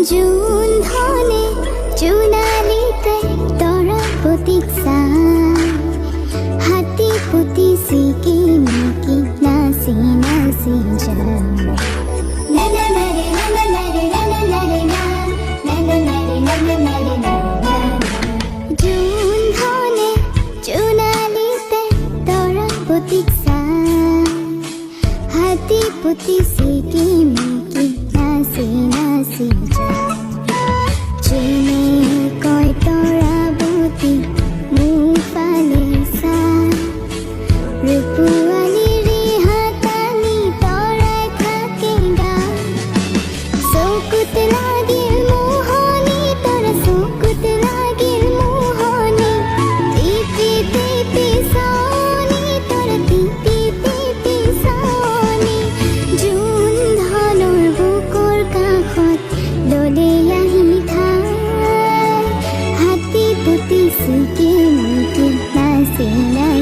June ধনে জোনালীতে তৰা প্ৰতীক্ষা হাতী পুতি চিকি মিকি নাচি নাচি যায় জুন ধনে জোনালীতে তৰা প্ৰতীক্ষা হাতী পুতি চিকি মিকি নাচি নাচি যায় জোনে কয় তৰাৱতী মোৰ ফালে চা ৰূপোৱালী ৰিহাতানি তৰাই থাকে গান চকুত লাগিল মোহনী তৰা চকুত লাগিল মোহনী টিপি টিপি চাৱনী তৰা টিপি টিপি চাৱনী জোন ধনৰ বুকৰ কাষত দলে আহি ঠাই হাতী পুতি চিকি মিকি নাচি নাচি